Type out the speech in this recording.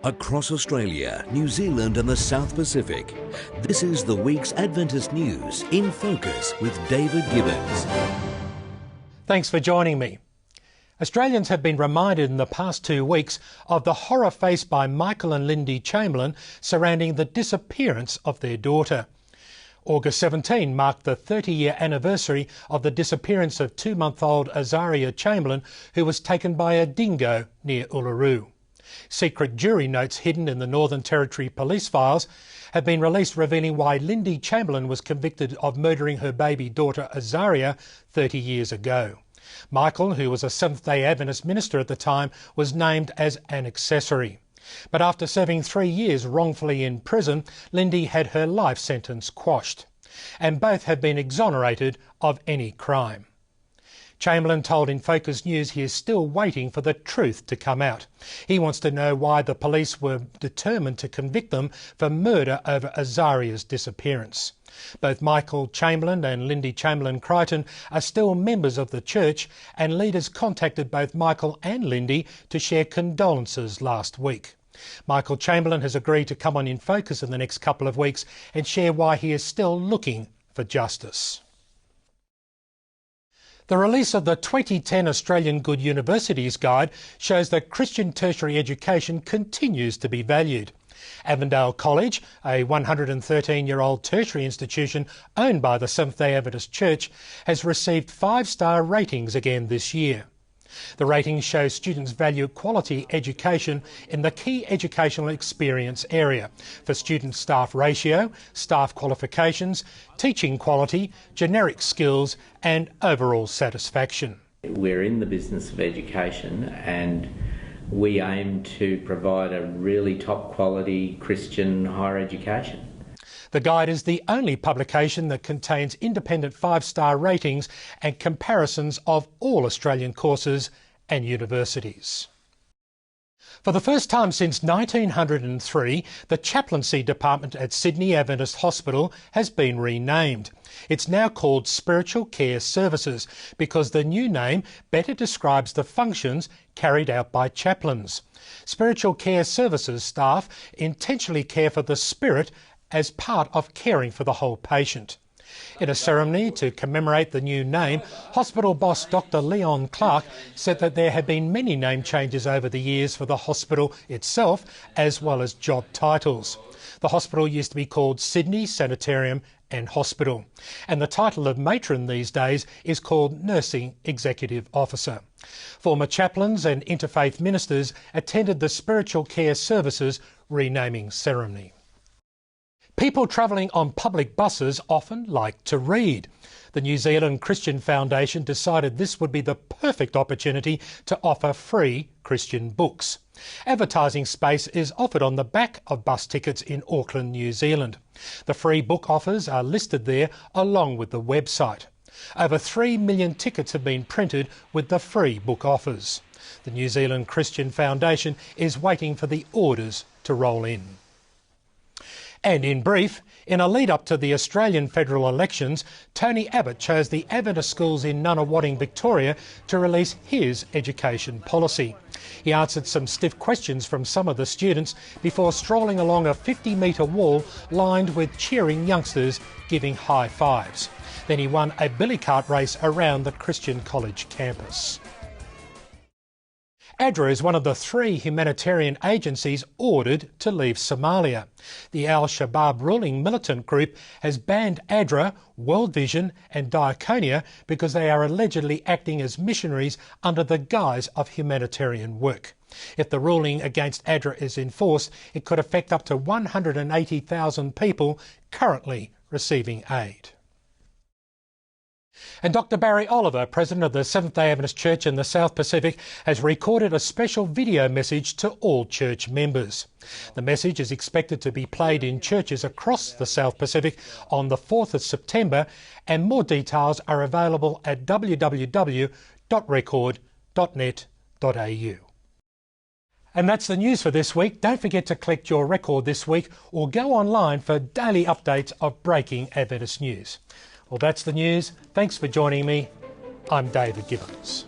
Across Australia, New Zealand and the South Pacific, this is the week's Adventist News in Focus with David Gibbons. Thanks for joining me. Australians have been reminded in the past 2 weeks of the horror faced by Michael and Lindy Chamberlain surrounding the disappearance of their daughter. August 17 marked the 30-year anniversary of the disappearance of 2-month-old Azaria Chamberlain, who was taken by a dingo near Uluru. Secret jury notes hidden in the Northern Territory police files have been released revealing why Lindy Chamberlain was convicted of murdering her baby daughter Azaria 30 years ago. Michael, who was a Seventh-day Adventist minister at the time, was named as an accessory. But after serving 3 years wrongfully in prison, Lindy had her life sentence quashed. And both have been exonerated of any crime. Chamberlain told InFocus News he is still waiting for the truth to come out. He wants to know why the police were determined to convict them for murder over Azaria's disappearance. Both Michael Chamberlain and Lindy Chamberlain Crichton are still members of the church, and leaders contacted both Michael and Lindy to share condolences last week. Michael Chamberlain has agreed to come on InFocus in the next couple of weeks and share why he is still looking for justice. The release of the 2010 Australian Good Universities Guide shows that Christian tertiary education continues to be valued. Avondale College, a 113-year-old tertiary institution owned by the Seventh-day Adventist Church, has received 5-star ratings again this year. The ratings show students value quality education in the key educational experience area for student-staff ratio, staff qualifications, teaching quality, generic skills and overall satisfaction. We're in the business of education and we aim to provide a really top quality Christian higher education. The guide is the only publication that contains independent 5-star ratings and comparisons of all Australian courses and universities. For the first time since 1903, the chaplaincy department at Sydney Adventist Hospital has been renamed. It's now called Spiritual Care Services because the new name better describes the functions carried out by chaplains. Spiritual Care Services staff intentionally care for the spirit as part of caring for the whole patient. In a ceremony to commemorate the new name, hospital boss Dr. Leon Clark said that there have been many name changes over the years for the hospital itself, as well as job titles. The hospital used to be called Sydney Sanitarium and Hospital, and the title of matron these days is called Nursing Executive Officer. Former chaplains and interfaith ministers attended the Spiritual Care Services renaming ceremony. People travelling on public buses often like to read. The New Zealand Christian Foundation decided this would be the perfect opportunity to offer free Christian books. Advertising space is offered on the back of bus tickets in Auckland, New Zealand. The free book offers are listed there along with the website. Over 3 million tickets have been printed with the free book offers. The New Zealand Christian Foundation is waiting for the orders to roll in. And in brief, in a lead-up to the Australian federal elections, Tony Abbott chose the Adventist schools in Nunawading, Victoria, to release his education policy. He answered some stiff questions from some of the students before strolling along a 50-metre wall lined with cheering youngsters giving high fives. Then he won a billy cart race around the Christian College campus. ADRA is one of the 3 humanitarian agencies ordered to leave Somalia. The Al-Shabaab ruling militant group has banned ADRA, World Vision and Diaconia because they are allegedly acting as missionaries under the guise of humanitarian work. If the ruling against ADRA is enforced, it could affect up to 180,000 people currently receiving aid. And Dr. Barry Oliver, President of the Seventh-day Adventist Church in the South Pacific, has recorded a special video message to all church members. The message is expected to be played in churches across the South Pacific on the 4th of September, and more details are available at www.record.net.au. And that's the news for this week. Don't forget to click your record this week or go online for daily updates of breaking Adventist news. Well, that's the news. Thanks for joining me. I'm David Gibbons.